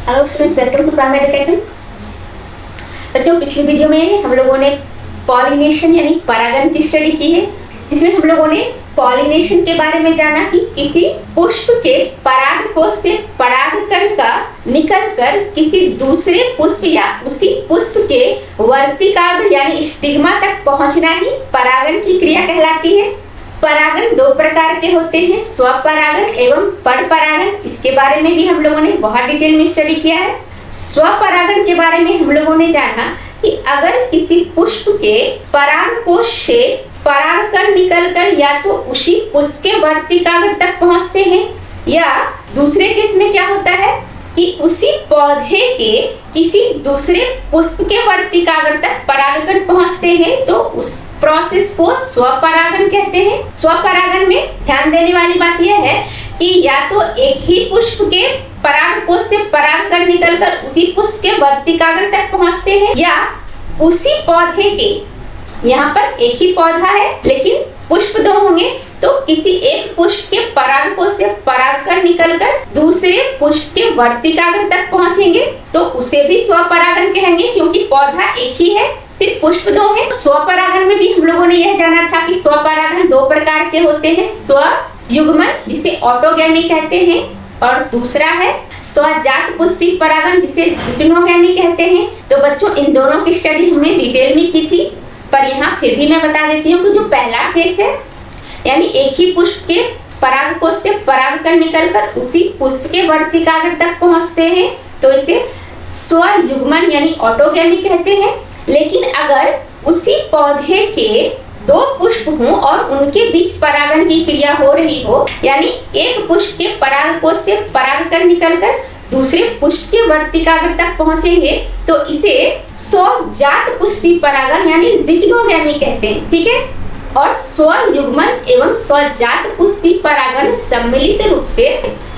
Hello students, welcome to primary education. बच्चों, पिछली video में हम लोगों ने पॉलिनेशन यानी परागण की स्टडी की है, जिसमें हम लोगों ने पॉलिनेशन के बारे में जाना कि किसी पुष्प के परागकोश से परागकण का निकलकर किसी दूसरे पुष्प या उसी पुष्प के वर्तिकाग्र यानी स्टिग्मा तक पहुंचना ही परागण की क्रिया कहलाती है। परागण दो प्रकार के होते हैं, स्वपरागण एवं परपरागण। इसके बारे में भी हम लोगों ने बहुत डिटेल में स्टडी किया है। स्वपरागण के बारे में हम लोगों ने जाना कि अगर किसी पुष्प के परागकोश से परागकण निकलकर या तो उसी पुष्प के वर्तिकाग्र तक पहुंचते हैं, या दूसरे केस में क्या होता है कि उसी पौधे के किसी दूसरे पुष्प के वर्तिकाग्र तक परागकण पहुंचते हैं, तो उस प्रोसेस को स्वपरागण कहते हैं। स्वपरागण में ध्यान देने वाली बात यह है कि या तो एक ही पुष्प के परागकोश से परागकण निकलकर उसी पुष्प के वर्तिकाग्र तक पहुंचते हैं, या उसी पौधे के, यहाँ पर एक ही पौधा है लेकिन पुष्प दो होंगे, तो किसी एक पुष्प के परागकोश से परागकण निकलकर दूसरे पुष्प के वर्तिकाग्र तक पहुंचेंगे, तो उसे भी स्वपरागण कहेंगे, क्योंकि पौधा एक ही है, सिर्फ पुष्प दो है। स्वपरागण में भी हम लोगों ने यह जाना था कि स्वपरागण दो प्रकार के होते हैं, स्वयुग्मन जिसे ऑटोगैमी कहते हैं, और दूसरा है स्वजात पुष्पी परागण जिसे जिटोनोगैमी कहते हैं। तो बच्चों, इन दोनों की स्टडी हमने डिटेल में की थी, पर यहाँ फिर भी मैं बता देती हूँ कि जो पहला केस है, यानी एक ही पुष्प के परागकोश से परागकण निकलकर उसी पुष्प के वर्तिकाग्र तक पहुँचते हैं, तो इसे स्वयुग्मन यानी ऑटोगैमी कहते हैं। लेकिन अगर उसी पौधे के दो पुष्प हों और उनके बीच परागण की क्रिया हो रही हो, यानी एक पुष्प के परागकोश से परागकण निकलकर दूसरे पुष्प के वर्तिकाग्र तक पहुंचेंगे, तो इसे स्वजात पुष्पी परागण यानी जिटोनोगैमी कहते हैं। ठीक है, और स्वयुग्मन एवं स्वजात पुष्पी परागण सम्मिलित रूप से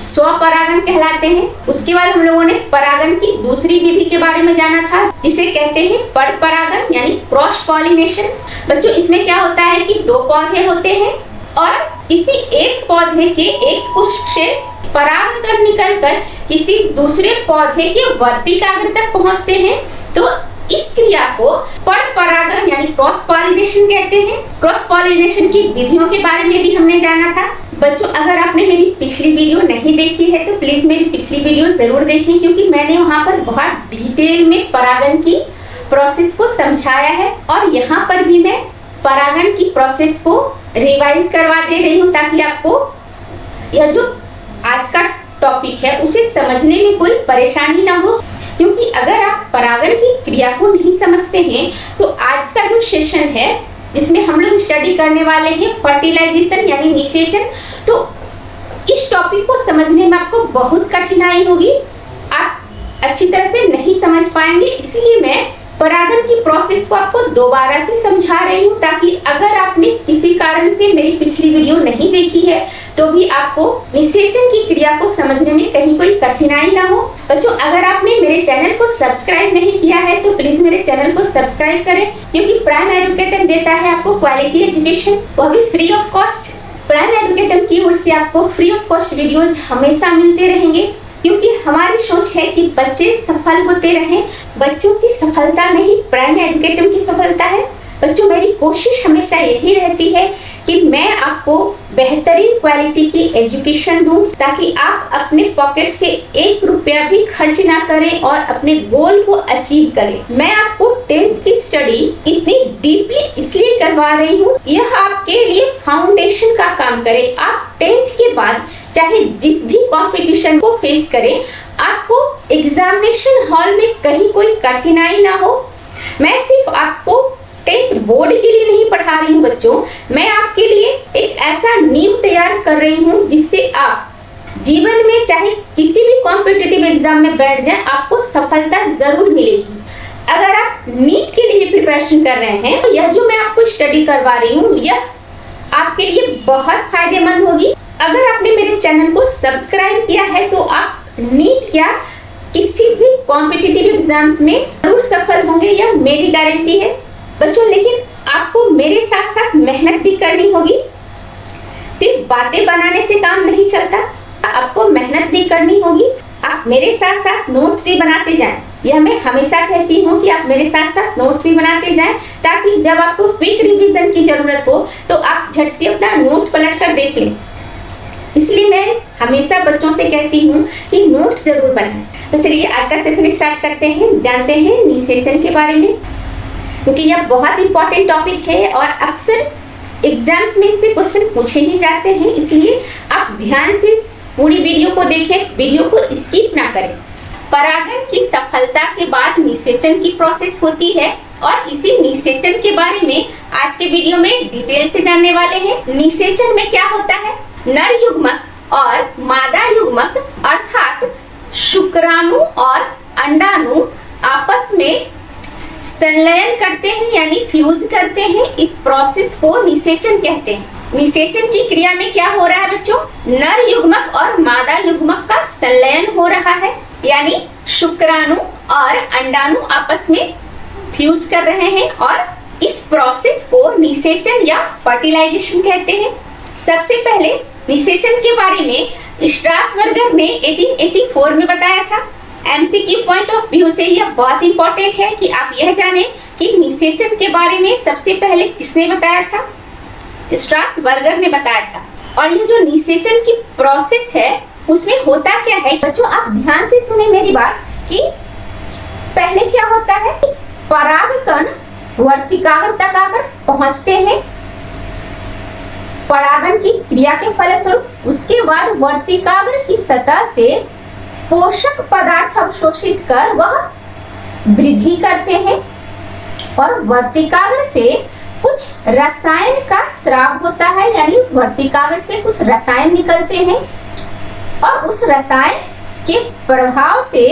स्वपरागण कहलाते हैं। उसके बाद हम लोगों ने परागण की दूसरी विधि के बारे में जाना था, जिसे कहते हैं परपरागण यानी क्रॉस पॉलिनेशन। बच्चों, इसमें क्या होता है कि दो पौधे होते हैं और किसी एक पौधे के एक पुष्प से परागकण निकलकर किसी दूसरे पौधे के वर्तिकाग्र तक पहुंचते हैं, तो इस क्रिया को परपरागण यानी क्रॉस पॉलिनेशन कहते हैं। क्रॉस पॉलिनेशन की विधियों के बारे में भी हमने जाना था। बच्चों, अगर आपने मेरी पिछली वीडियो नहीं देखी है तो प्लीज मेरी पिछली वीडियो जरूर देखें, क्योंकि मैंने वहाँ पर बहुत डिटेल में परागण की प्रोसेस को समझाया है, और यहाँ पर भी मैं परागण की प्रोसेस को रिवाइज करवा दे रही हूँ, ताकि आपको यह जो आज का टॉपिक है उसे समझने में कोई परेशानी ना हो। क्योंकि अगर आप परागण की क्रिया को नहीं समझते हैं, तो आज का जो सेशन है जिसमें हम लोग स्टडी करने वाले हैं फर्टिलाइजेशन यानी निषेचन, तो इस टॉपिक को समझने में आपको बहुत कठिनाई होगी, आप अच्छी तरह से नहीं समझ पाएंगे। इसलिए मैं परागण की प्रोसेस को आपको दोबारा से समझा रही हूँ, ताकि अगर आपने किसी कारण से मेरी पिछली वीडियो नहीं देखी है तो भी आपको निषेचन की क्रिया को समझने में कहीं कोई कठिनाई ना हो। बच्चों, अगर आपने मेरे चैनल को सब्सक्राइब नहीं किया है तो प्लीज मेरे चैनल को सब्सक्राइब करें, क्योंकि प्राइम एजुकेटर देता है आपको क्वालिटी एजुकेशन, वह भी free of cost. Prime educator की ओर से आपको फ्री ऑफ कॉस्ट वीडियोज हमेशा मिलते रहेंगे, क्योंकि हमारी सोच है कि बच्चे सफल होते रहें। बच्चों की सफलता में ही प्राइम एजुकेटर की सफलता है। बच्चों, मेरी कोशिश हमेशा यही रहती है कि मैं आपको बेहतरीन क्वालिटी की एजुकेशन दूं, ताकि आप अपने पॉकेट से 1 रुपया भी खर्च ना करें और अपने गोल को अचीव करें। मैं आपको 10th की स्टडी इतनी डीपली इसलिए करवा रही हूँ, यह आपके लिए फाउंडेशन का काम करे। आप 10th के बाद चाहे जिस भी कंपटीशन को फेस करें, आपको एग्जामिनेशन हॉल में कहीं कोई कठिनाई ना हो। मैं सिर्फ आपको 10th बोर्ड के लिए नहीं पढ़ा रही हूँ बच्चों, मैं आपके लिए एक ऐसा नींव तैयार कर रही हूँ जिससे आप जीवन में चाहे किसी भी कॉम्पिटिटिव एग्जाम में बैठ जाएं, आपको सफलता जरूर मिलेगी। अगर आप नीट के लिए प्रिपरेशन कर रहे हैं, तो यह जो मैं आपको स्टडी करवा रही हूँ यह आपके लिए बहुत फायदेमंद होगी। अगर आपने मेरे चैनल को सब्सक्राइब किया है तो आप नीट क्या किसी भी कॉम्पिटिटिव एग्जाम्स में जरूर सफल होंगे, यह मेरी गारंटी है बच्चों। लेकिन आपको मेरे साथ साथ मेहनत भी करनी होगी, सिर्फ बातें बनाने से काम नहीं चलता, आपको मेहनत भी करनी होगी। आप मेरे साथ साथ नोट्स भी बनाते जाएं। यह मैं हमेशा कहती हूँ कि आप मेरे साथ साथ नोट्स भी बनाते जाएं, ताकि जब आपको क्विक रिवीजन की जरूरत हो तो आप झट से अपना नोट पलट कर देख लें। इसलिए मैं हमेशा बच्चों से कहती हूँ कि नोट्स जरूर बनाएं। तो चलिए आज का सेशन स्टार्ट करते हैं, जानते हैं निषेचन के बारे में, क्योंकि यह बहुत इंपॉर्टेंट टॉपिक है और अक्सर एग्जाम्स में इससे क्वेश्चन पूछे ही जाते हैं। इसलिए आप ध्यान से पूरी वीडियो को देखें, वीडियो को स्किप ना करें। परागण की सफलता के बाद निषेचन की प्रोसेस होती है और इसी निषेचन के बारे में आज के वीडियो में डिटेल से जानने वाले हैं। निषेचन में क्या होता है? नर युग्मक और मादा युग्मक अर्थात शुक्राणु और अंडाणु आपस में संलयन करते हैं यानी फ्यूज करते हैं। इस प्रोसेस को निषेचन कहते हैं। निषेचन की क्रिया में क्या हो रहा है बच्चों? नर युग्मक और मादा युग्मक का संलयन हो रहा है, यानी शुक्राणु और अंडाणु आपस में फ्यूज कर रहे हैं और इस प्रोसेस को निषेचन या फर्टिलाइजेशन कहते हैं। सबसे पहले निषेचन के बारे में स्ट्रासबर्गर ने 1884 में बताया था। एमसीक्यू पॉइंट ऑफ व्यू से यह बहुत इंपॉर्टेंट है कि आप यह जानें कि निषेचन के बारे में सबसे पहले किसने बताया था? स्ट्रासबर्गर ने बताया था। और यह जो निषेचन की प्रोसेस है उसमें होता क्या है बच्चों, आप ध्यान से सुने मेरी बात कि पहले क्या होता है, परागकण वर्तिकाग्र तक आकर पहुंचते हैं परागण की क्रिया के फलस्वरूप। उसके बाद वर्तिकाग्र की सतह से पोषक पदार्थ अवशोषित कर वह वृद्धि करते हैं और वर्तिकाग्र से कुछ रसायन का स्राव होता है, यानी वर्तिकाग्र से कुछ रसायन निकलते हैं और उस रसायन के प्रभाव से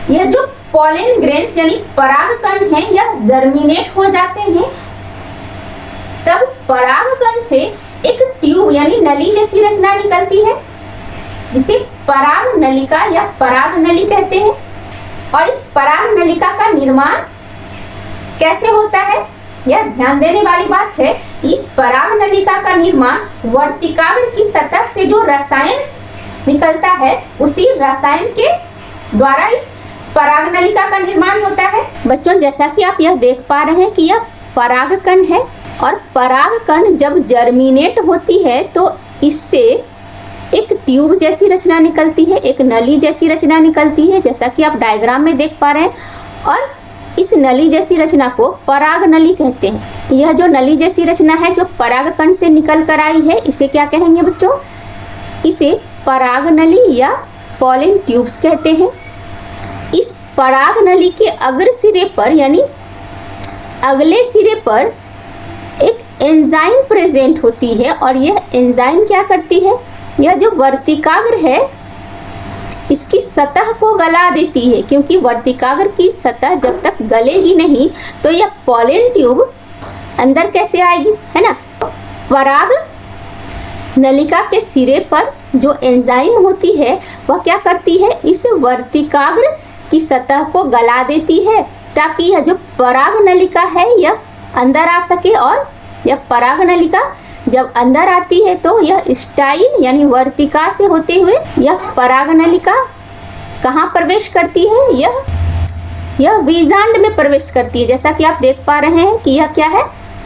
यह जो पॉलन ग्रेन्स यानी परागकण हैं यह जर्मिनेट हो जाते हैं। तब परागकण से एक ट्यूब यानी नली जैसी रचना निकलती है, जिसे पराग नलिका या पराग नली कहते हैं। और इस पराग नलिका का निर्माण कैसे होता है, यह ध्यान देने वाली बात है। इस पराग नलिका का निर्माण वर्तिकाग्र की सतह से जो रसायन निकलता है उसी रसायन के द्वारा इस पराग नलिका का निर्माण होता है। बच्चों जैसा कि आप यह देख पा रहे हैं कि यह परागकण है और परागकण जब जर्मिनेट होती है तो इससे एक ट्यूब जैसी रचना निकलती है, एक नली जैसी रचना निकलती है, जैसा कि आप डायग्राम में देख पा रहे हैं। और इस नली जैसी रचना को पराग नली कहते हैं। यह जो नली जैसी रचना है जो परागकण से निकल कर आई है, इसे क्या कहेंगे बच्चों? इसे पराग नली या पॉलन ट्यूब्स कहते हैं। इस पराग नली के अग्र सिरे पर यानी अगले सिरे पर एक एंजाइम प्रेजेंट होती है और यह एंजाइम क्या करती है, यह जो वर्तिकाग्र है इसकी सतह को गला देती है, क्योंकि वर्तिकाग्र की सतह जब तक गलेगी नहीं तो यह पॉलन ट्यूब अंदर कैसे आएगी, है ना। पराग नलिका के सिरे पर जो एंजाइम होती है वह क्या करती है, इस वर्तिकाग्र की सतह को गला देती है ताकि यह जो पराग नलिका है यह अंदर आ सके। और यह पराग नलिका जब अंदर आती है तो यह स्टाइल यानी वर्तिका से होते हुए यह पराग नलिका कहाँ प्रवेश करती है, यह बीजांड में प्रवेश करती है। जैसा कि आप देख पा रहे हैं कि यह क्या है,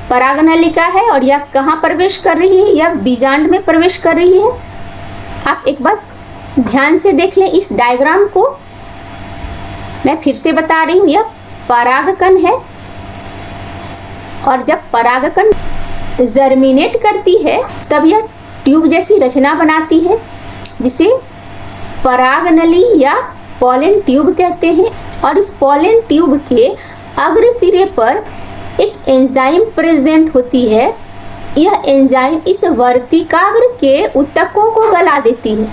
पराग नलिका है और यह कहाँ प्रवेश कर रही है, यह बीजांड में प्रवेश कर रही है। आप एक बार ध्यान से देख लें इस डायग्राम को, मैं फिर से बता रही हूँ, यह परागकण है और जब परागकण जर्मिनेट करती है तब यह ट्यूब जैसी रचना बनाती है जिसे पराग नली या पॉलन ट्यूब कहते हैं। और इस पॉलन ट्यूब के अग्र सिरे पर एक एंजाइम प्रेजेंट होती है। यह एंजाइम इस वर्तिकाग्र के ऊतकों को गला देती है।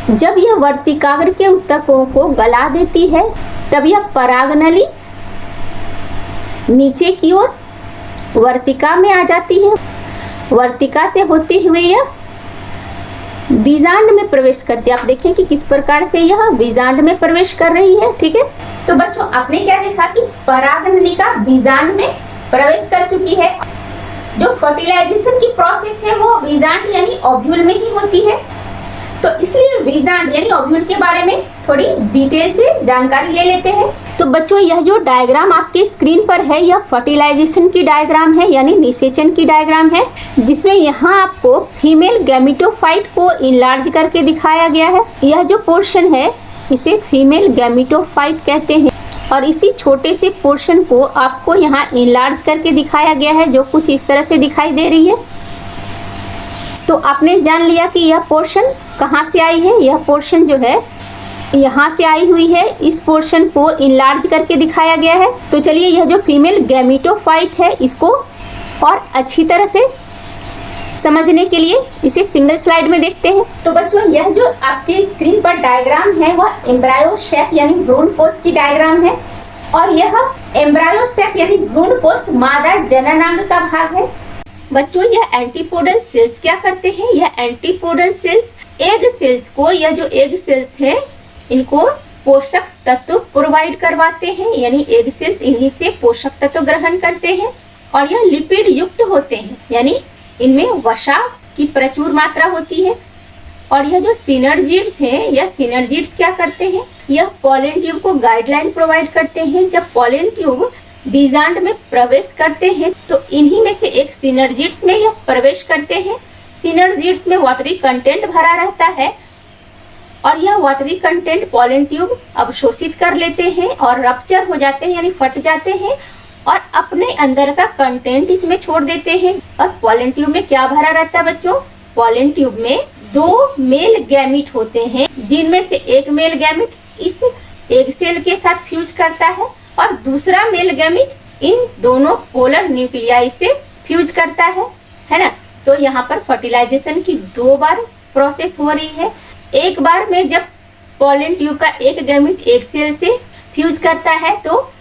जब यह वर्तिकाग्र के ऊतकों को गला देती है तब यह पराग नली नीचे की ओर वर्तिका में आ जाती है। वर्तिका से होते हुए यह बीजांड में प्रवेश करती है। आप देखें कि किस प्रकार से यह बीजांड में प्रवेश कर रही है। ठीक है, तो बच्चों आपने क्या देखा कि पराग नलिका बीजांड में प्रवेश कर चुकी है। जो फर्टिलाइजेशन की प्रोसेस है वो बीजांड यानी ओव्यूल में ही होती है। तो बीजांड यानी ओव्यूल के बारे में थोड़ी डिटेल से जानकारी ले लेते हैं। तो बच्चों यह जो डायग्राम आपके स्क्रीन पर है यह फर्टिलाइजेशन की डायग्राम है यानी निषेचन की डायग्राम है, जिसमें यहाँ आपको फीमेल गैमेटोफाइट को इनलार्ज करके दिखाया गया है। यह जो पोर्शन है इसे फीमेल गैमेटोफाइट कहते हैं और इसी छोटे से पोर्शन को आपको यहाँ इनलार्ज करके दिखाया गया है, जो कुछ इस तरह से दिखाई दे रही है। तो आपने जान लिया कि यह पोर्शन कहाँ से आई है। यह पोर्शन जो है यहाँ से आई हुई है, इस पोर्शन को इनलार्ज करके दिखाया गया है। तो चलिए यह जो फीमेल गैमेटोफाइट है इसको और अच्छी तरह से समझने के लिए इसे सिंगल स्लाइड में देखते हैं। तो बच्चों यह जो आपके स्क्रीन पर डायग्राम है वह एम्ब्रायो शेप यानी भ्रूण कोश की डायग्राम है और यह एम्ब्रायो शेप यानी भ्रूण कोश मादा जननांग का भाग है। बच्चों यह एंटीपोडल सेल्स क्या करते हैं, यह एंटीपोडल सेल्स एग सेल्स को, यह जो एग सेल्स है इनको पोषक तत्व प्रोवाइड करवाते हैं, यानी एग सेल्स इन्हीं से पोषक तत्व ग्रहण करते हैं और यह लिपिड युक्त होते हैं, यानी इनमें वसा की प्रचुर मात्रा होती है। और यह जो सिनर्जिड्स हैं, यह सिनर्जिड्स क्या करते हैं, यह पॉलन ट्यूब को गाइडलाइन प्रोवाइड करते हैं। जब पॉलन ट्यूब बीजांड में प्रवेश करते हैं तो इन्हीं में से एक सिनर्जिड्स में यह प्रवेश करते हैं। सिनर्जिड्स में वाटरी कंटेंट भरा रहता है और यह वाटरी कंटेंट पॉलन ट्यूब अवशोषित कर लेते हैं और रप्चर हो जाते हैं यानी फट जाते हैं और अपने अंदर का कंटेंट इसमें छोड़ देते हैं। और पॉलन ट्यूब में क्या भरा रहता है बच्चों, पॉलन ट्यूब में 2 मेल गैमीट होते हैं, जिनमें से एक मेल गैमीट इस एग सेल के साथ फ्यूज करता है और दूसरा मेल गैमीट इन दोनों पोलर न्यूक्लियाई से फ्यूज करता है ना। तो यहाँ पर फर्टिलाइजेशन की 2 बार प्रोसेस हो रही है। एक बार में जब पॉलन ट्यूब का एक गैमीट एग सेल से फ्यूज करता है तो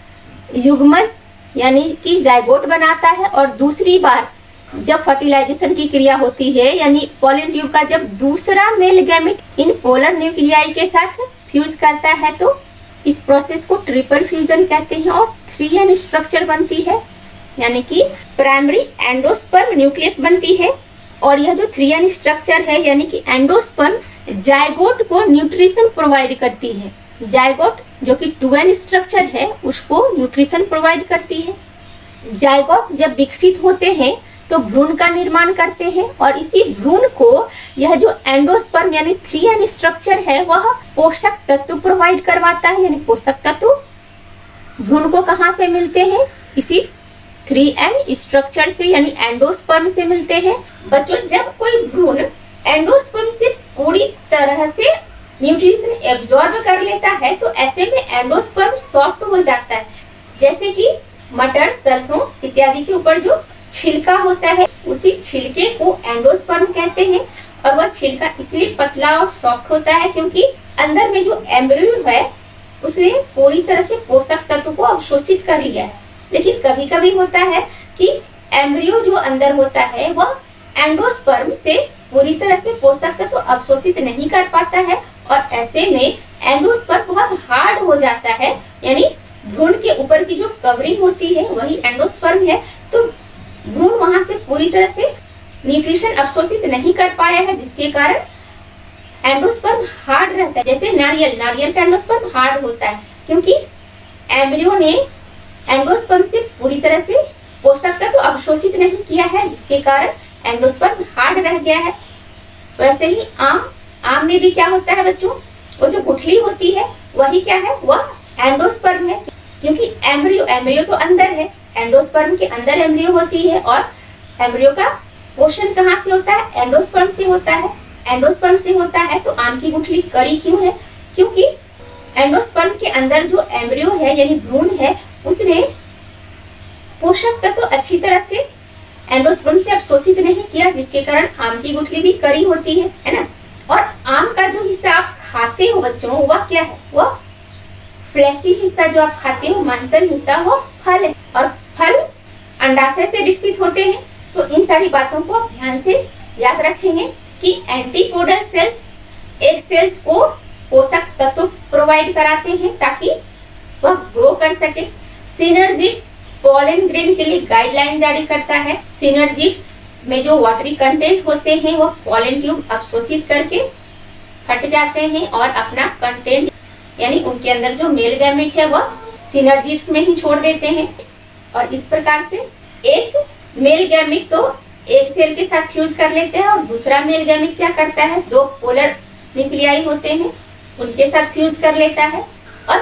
युग्मज यानी कि जाइगोट बनाता है और दूसरी बार जब फर्टिलाइजेशन की क्रिया होती है यानी पॉलन ट्यूब का जब दूसरा male gamete in polar nuclei के साथ फ्यूज करता है तो इस प्रोसेस को ट्रिपल फ्यूजन कहते हैं और 3n स्ट्रक्चर बनती है, यानी कि प्राइमरी एंडोस्पर्म न्यूक्लियस बनती है। और यह जो 3n स्ट्रक्चर है यानी कि एंडोस्पर्म जाइगोट को न्यूट्रिशन प्रोवाइड करती है। जाइगोट जो कि 2n स्ट्रक्चर है उसको न्यूट्रिशन प्रोवाइड करती है। जाइगोट जब विकसित होते हैं तो भ्रूण का निर्माण करते हैं और इसी भ्रूण को यह जो एंडोस्पर्म यानी 3n स्ट्रक्चर है वह पोषक तत्व प्रोवाइड करवाता है, यानी पोषक तत्व भ्रूण को कहाँ से मिलते हैं, इसी 3n स्ट्रक्चर से यानी एंडोस्पर्म से मिलते हैं। बच्चों जब कोई भ्रूण एंडोस्पर्म से पूरी तरह से न्यूट्रिशन एब्जॉर्ब कर लेता है तो ऐसे में एंडोस्पर्म सॉफ्ट हो जाता है, जैसे कि मटर, सरसों इत्यादि के ऊपर जो छिलका होता है उसी छिलके को एंडोस्पर्म कहते हैं। और वह छिलका इसलिए पतला और सॉफ्ट होता है क्योंकि अंदर में जो एम्ब्रियो है उसने पूरी तरह से पोषक तत्व को अवशोषित कर लिया है। लेकिन कभी कभी होता है कि एम्ब्रियो जो अंदर होता है वह एंडोस्पर्म से पूरी तरह से पोषक तत्व अवशोषित नहीं कर पाता है और ऐसे में एंडोस्पर्म बहुत हार्ड हो जाता है, यानी भ्रूण के ऊपर की जो कवरिंग होती है वही एंडोस्पर्म है। तो भ्रूण वहां से पूरी तरह से न्यूट्रिशन अवशोषित नहीं कर पाया है, जिसके कारण एंडोस्पर्म हार्ड रहता है। जैसे नारियल का एंडोस्पर्म हार्ड होता है क्योंकि एम्ब्रियो ने एंडोस्पर्म से पूरी तरह से पोषक तत्व अवशोषित नहीं किया है, जिसके कारण एंडोस्पर्म हार्ड रह गया है। वैसे ही आम में भी क्या होता है बच्चों, वो जो गुठली होती है वही क्या है, वह एंडोस्पर्म है क्योंकि एम्ब्रियो तो अंदर है, एंडोस्पर्म के अंदर एम्ब्रियो होती है और एम्ब्रियो का पोषण कहाँ से होता है, एंडोस्पर्म से होता है। एंडोस्पर्म से होता है तो आम की गुठली कड़ी क्यों है, क्योंकि एंडोस्पर्म के अंदर जो एम्ब्रियो है यानी भ्रूण है उसने पोषक तत्व तो अच्छी तरह से एंडोस्पर्म से अवशोषित नहीं किया, जिसके कारण आम की गुठली भी कड़ी होती है ना। और आम का जो हिस्सा आप खाते हो बच्चों वह क्या है, वह फ्लैशी हिस्सा जो आप खाते हो, मांसल हिस्सा, वो फल है और फल अंडाशय से विकसित होते हैं। तो इन सारी बातों को आप ध्यान से याद रखेंगे कि एंटीपोडल सेल्स एग सेल्स को पोषक तत्व प्रोवाइड कराते हैं ताकि वह ग्रो कर सके। सिनर्जिड्स पॉलन ग्रेन के लिए गाइडलाइन जारी करता है। सिनर्जिड्स में जो वाटरी कंटेंट होते हैं वह पॉलन ट्यूब अवशोषित करके हट जाते हैं और अपना कंटेंट यानी उनके अंदर जो मेल गैमेट है वह सिनर्जिड्स में ही छोड़ देते हैं। और इस प्रकार से एक मेल गैमेट तो एक सेल के साथ फ्यूज कर लेते हैं और दूसरा मेल गैमेट क्या करता है, दो पोलर न्यूक्लियाई होते हैं उनके साथ फ्यूज कर लेता है। और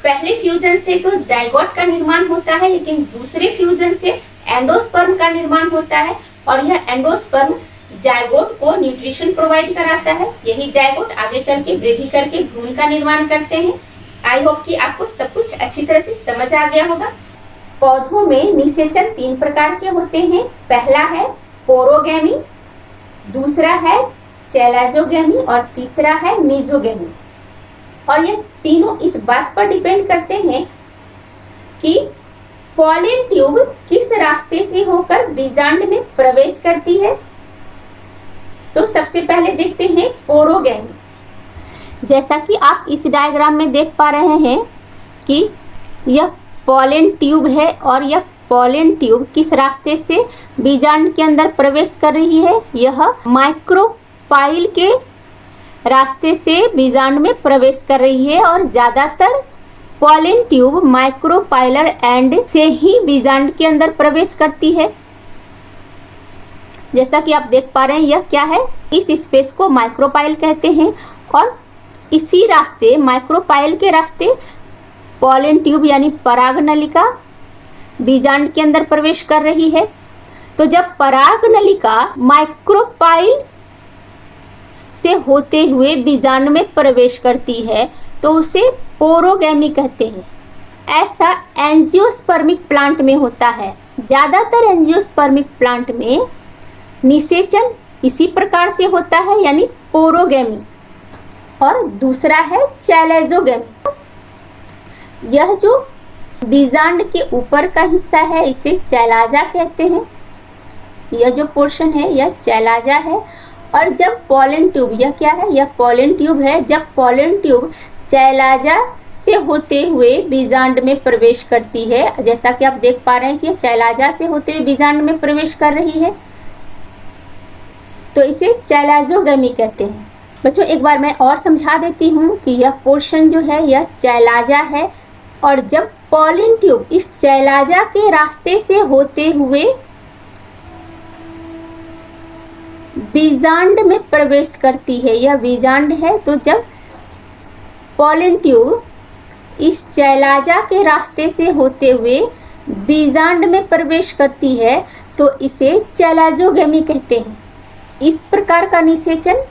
पहले फ्यूजन से तो जाइगोट का निर्माण होता है, लेकिन दूसरे फ्यूजन से एंडोस्पर्म का निर्माण होता है और यह एंडोस्पर्म जाइगोट को न्यूट्रिशन प्रोवाइड कराता है। यही जाइगोट आगे चल के वृद्धि करके भ्रूण का निर्माण करते हैं। आई होप कि आपको सब कुछ अच्छी तरह से समझ आ गया होगा। पौधों में निषेचन 3 प्रकार के होते हैं। पहला है पोरोगैमी, दूसरा है चैलाजोगैमी और तीसरा है मीजोगैमी। और ये तीनों इस बात पर डिपेंड करते हैं कि पॉलन ट्यूब किस रास्ते से होकर बीजांड में प्रवेश करती है। तो सबसे पहले देखते हैं पोरोगैमी। जैसा कि आप इस डायग्राम में देख पा रहे हैं कि यह पॉलन ट्यूब है और यह पॉलन ट्यूब किस रास्ते से बीजांड के अंदर प्रवेश कर रही है। यह माइक्रोपाइल के रास्ते से बीजांड में प्रवेश कर रही है और ज़्यादातर पॉलन ट्यूब माइक्रोपाइलर एंड से ही बीजांड के अंदर प्रवेश करती है। जैसा कि आप देख पा रहे हैं यह क्या है, इस स्पेस को माइक्रोपाइल कहते हैं और इसी रास्ते माइक्रोपाइल के रास्ते पॉलन ट्यूब यानी परागनलिका बीजांड के अंदर प्रवेश कर रही है। तो जब परागनलिका माइक्रोपाइल से होते हुए बीजांड में प्रवेश करती है तो उसे पोरोगैमी कहते हैं। ऐसा एंजियोस्पर्मिक प्लांट में होता है। ज़्यादातर एंजियोस्पर्मिक प्लांट में निषेचन इसी प्रकार से होता है यानी पोरोगैमी। और दूसरा है चैलाजोगैमी। यह जो बीजांड के ऊपर का हिस्सा है इसे चैलाजा कहते हैं। यह जो पोर्शन है यह चैलाजा है। और जब पॉलन ट्यूब, यह क्या है, यह पॉलन ट्यूब है। जब पॉलन ट्यूब चैलाजा से होते हुए बीजांड में प्रवेश करती है, जैसा कि आप देख पा रहे हैं कि चैलाजा से होते हुए बीजांड में प्रवेश कर रही है, तो इसे चैलाजोगैमी कहते हैं। बच्चों एक बार मैं और समझा देती हूँ कि यह पोर्शन जो है यह चैलाजा है और जब पॉलन ट्यूब इस चैलाजा के रास्ते से होते हुए बीजांड में प्रवेश करती है, यह बीजांड है, तो जब पॉलन ट्यूब इस चैलाजा के रास्ते से होते हुए बीजांड में प्रवेश करती है तो इसे चैलाजोगैमी कहते हैं। इस प्रकार का निषेचन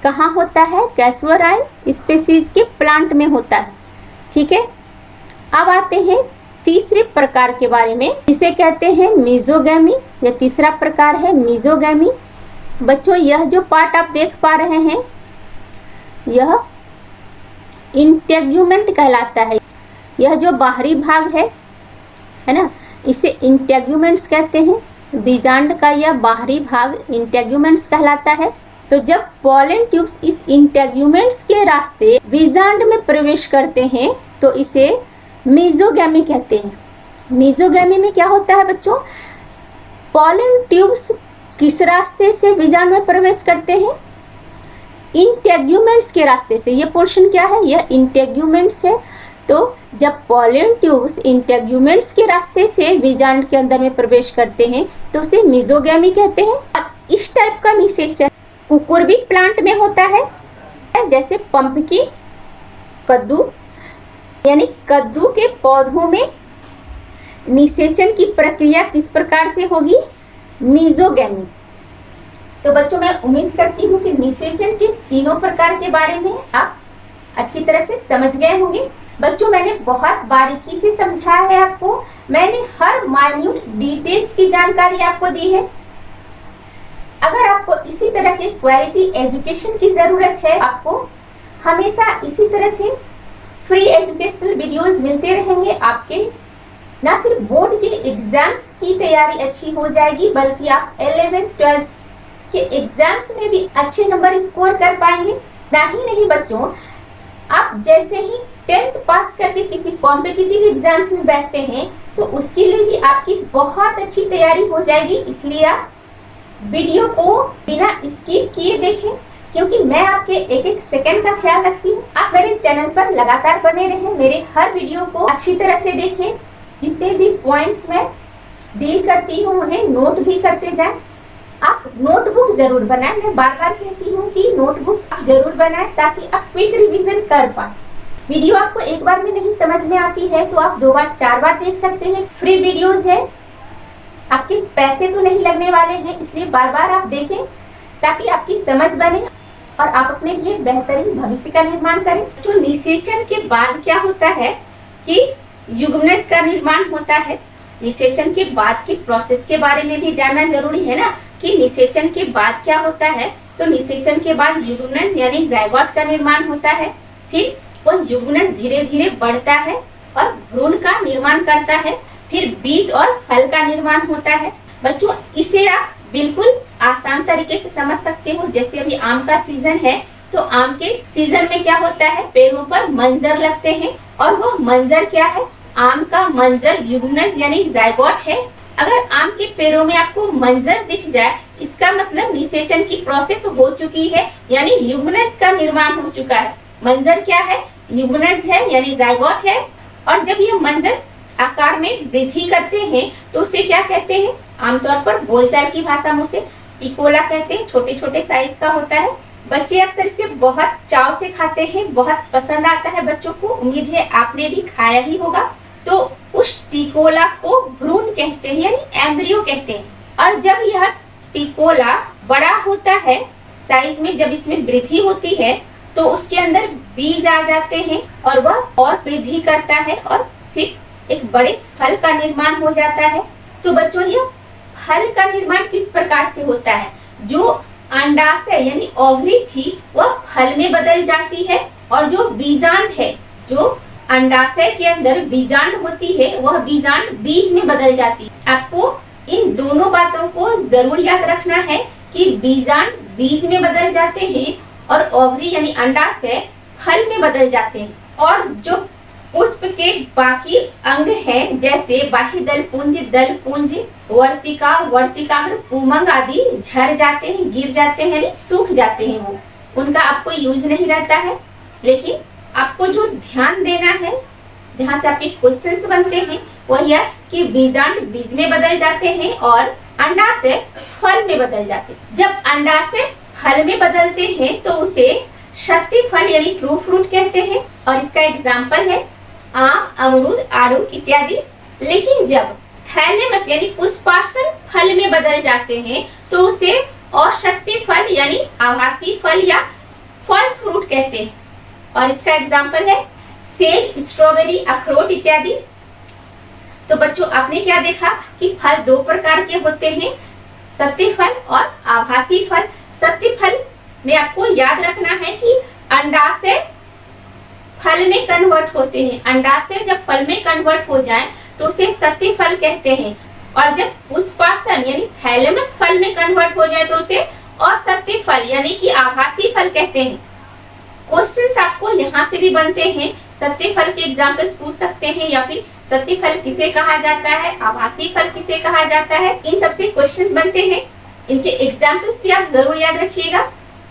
कहाँ होता है, कैसवराइन स्पीशीज के प्लांट में होता है। ठीक है, अब आते हैं तीसरे प्रकार के बारे में, इसे कहते हैं मीजोगैमी। यह तीसरा प्रकार है मीजोगैमी। बच्चों यह जो पार्ट आप देख पा रहे हैं यह इंटेग्यूमेंट कहलाता है। यह जो बाहरी भाग है ना, इसे इंटेग्यूमेंट्स कहते हैं। बीजांड का यह बाहरी भाग इंटेग्यूमेंट्स कहलाता है। तो जब पॉलन ट्यूब्स इस इंटेग्यूमेंट्स के रास्ते बीजांड में प्रवेश करते हैं तो इसे मीजोगैमी कहते हैं। मीजोगैमी में क्या होता है बच्चों, पॉलन ट्यूब्स किस रास्ते से बीजांड में प्रवेश करते हैं, इंटेग्यूमेंट्स के रास्ते से। ये पोर्शन क्या है, यह इंटेग्यूमेंट्स है। तो जब पॉलन ट्यूब्स इंटेग्यूमेंट्स के रास्ते से बीजांड के अंदर में प्रवेश करते हैं तो उसे मीजोगैमी कहते हैं। अब इस टाइप का निषेचन कुकुरबिक प्लांट में होता है, जैसे पंपकिन, कद्दू, यानी कद्दू के पौधों में निषेचन की प्रक्रिया किस प्रकार से होगी, मीजोगैमी। तो बच्चों मैं उम्मीद करती हूँ कि निषेचन के तीनों प्रकार के बारे में आप अच्छी तरह से समझ गए होंगे। बच्चों मैंने बहुत बारीकी से समझाया है आपको, मैंने हर माइन्यूट डिटेल्स की जानकारी आपको दी है। अगर आपको इसी तरह के क्वालिटी एजुकेशन की ज़रूरत है, आपको हमेशा इसी तरह से फ्री एजुकेशनल वीडियोस मिलते रहेंगे। आपके ना सिर्फ बोर्ड के एग्जाम्स की तैयारी अच्छी हो जाएगी बल्कि आप 11th-12th के एग्जाम्स में भी अच्छे नंबर स्कोर कर पाएंगे। ना ही नहीं बच्चों, आप जैसे ही 10th पास करके किसी कॉम्पिटिटिव एग्जाम्स में बैठते हैं तो उसके लिए भी आपकी बहुत अच्छी तैयारी हो जाएगी। इसलिए आप वीडियो को बिना स्किप किए देखें। क्योंकि मैं आपके एक एक सेकंड का ख्याल रखती हूँ। आप मेरे चैनल पर लगातार बने रहें, मेरे हर वीडियो को अच्छी तरह से देखें, जितने भी पॉइंट्स मैं डील करती हूँ उन्हें नोट भी करते जाएं। आप नोटबुक जरूर बनाएं। मैं बार बार कहती हूँ कि नोटबुक आप जरूर बनाएं ताकि आप क्विक रिवीजन कर पाए। वीडियो आपको एक बार में नहीं समझ में आती है तो आप 2 बार 4 बार देख सकते हैं। फ्री वीडियोस है, आपके पैसे तो नहीं लगने वाले हैं, इसलिए बार बार आप देखें ताकि आपकी समझ बने और आप अपने लिए बेहतरीन भविष्य का निर्माण करें। जो निषेचन के बाद क्या होता है कि युग्मनज का निर्माण होता है। निषेचन के बाद की प्रोसेस के बारे में भी जानना जरूरी है ना, कि निषेचन के बाद क्या होता है। तो निषेचन के बाद युग्मनज यानी जायगोट का निर्माण होता है। फिर वह युग्मनज धीरे धीरे बढ़ता है और भ्रूण का निर्माण करता है। फिर बीज और फल का निर्माण होता है। बच्चों, इसे आप बिल्कुल आसान तरीके से समझ सकते हो। जैसे अभी आम का सीजन है तो आम के सीजन में क्या होता है, पेड़ों पर मंजर लगते हैं और वह मंजर क्या है, आम का मंजर युग्मनज यानी जायगोट है। अगर आम के पेड़ों में आपको मंजर दिख जाए, इसका मतलब निषेचन की प्रोसेस हो चुकी है, यानी युग्मनज का निर्माण हो चुका है। मंजर क्या है, युग्मनज है यानी जायगोट है। और जब ये मंजर आकार में वृद्धि करते हैं तो उसे क्या कहते हैं, आमतौर पर बोलचाल की भाषा में उसे टिकोला कहते हैं। छोटे छोटे साइज का होता है। बच्चे अक्सर इसे बहुत चाव से खाते हैं, बहुत पसंद आता है बच्चों को। उम्मीद है आपने भी खाया ही होगा। तो उस टिकोला को भ्रूण कहते हैं यानी एम्ब्रियो कहते हैं। और जब यह टिकोला बड़ा होता है साइज में, जब इसमें वृद्धि होती है तो उसके अंदर बीज आ जाते हैं और वह और वृद्धि करता है और फिर एक बड़े फल का निर्माण हो जाता है। तो बच्चों, यह फल का निर्माण किस प्रकार से होता है, जो अंडाशय यानी ओवरी थी वह फल में बदल जाती है और जो बीजांड है, जो अंडाशय के अंदर बीजांड होती है, वह बीजांड बीज में बदल जाती है। आपको इन दोनों बातों को जरूर याद रखना है कि बीजांड बीज में बदल जाते हैं और ओवरी यानी अंडाशय फल में बदल जाते हैं। और जो पुष्प के बाकी अंग हैं जैसे बाह्य दल पुंज, वर्तिका, वर्तिकाग्र, पुमंग आदि झड़ जाते हैं, गिर जाते हैं, सूख जाते हैं। वो उनका आपको यूज नहीं रहता है। लेकिन आपको जो ध्यान देना है, जहाँ से आपके क्वेश्चंस बनते हैं, वह यह कि बीजांड बीज में बदल जाते हैं और अंडाशय फल में बदल जाते हैं। जब अंडाशय फल में बदलते हैं तो उसे शक्ति फल यानी ट्रू फ्रूट कहते हैं। और इसका एग्जाम्पल है आम, अमरूद, आड़ू इत्यादि। लेकिन जब थैलेमस यानी पुष्पासन फल में बदल जाते हैं तो उसे अशक्ति फल यानी आभासी फल या फॉल्स फ्रूट कहते हैं। और इसका एग्जाम्पल है सेब, स्ट्रॉबेरी, अखरोट इत्यादि। तो बच्चों, आपने क्या देखा कि फल 2 प्रकार के होते हैं, सत्य फल और आभासी फल। सत्य फल में आपको याद रखना है कि अंडाशय फल में कन्वर्ट होते हैं। अंडाशय जब फल में कन्वर्ट हो जाए तो उसे सत्य फल कहते हैं। और जब पुष्पासन यानी थैलेमस फल में कन्वर्ट हो जाए तो उसे असत्य फल यानी कि आभासी फल कहते हैं। क्वेश्चंस आपको यहाँ से भी बनते हैं। सत्य फल के एग्जाम्पल्स पूछ सकते हैं या फिर सत्य फल किसे कहा जाता है, आभासी फल किसे कहा जाता है, इन सबसे क्वेश्चन बनते हैं। इनके एग्जाम्पल्स भी आप जरूर याद रखिएगा,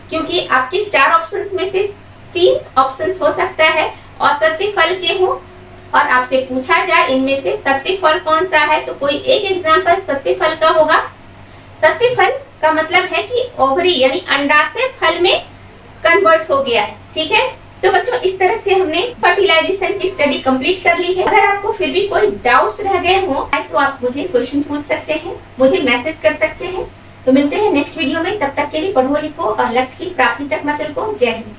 क्योंकि आपके 4 ऑप्शंस में से 3 ऑप्शंस हो सकता है असत्य फल के हो और आपसे पूछा जाए इनमें से सत्य फल कौन सा है, तो कोई एक एग्जाम्पल सत्य फल का होगा। सत्य फल का मतलब है कि ओवरी यानी अंडाशय फल में कन्वर्ट हो गया है। ठीक है, तो बच्चों, इस तरह से हमने फर्टिलाइजेशन की स्टडी कंप्लीट कर ली है। अगर आपको फिर भी कोई डाउट्स रह गए हो तो आप मुझे क्वेश्चन पूछ सकते हैं, मुझे मैसेज कर सकते हैं। तो मिलते हैं नेक्स्ट वीडियो में। तब तक के लिए पढ़ो लिखो और लक्ष्य की प्राप्ति तक मत रुको। जय हिंद।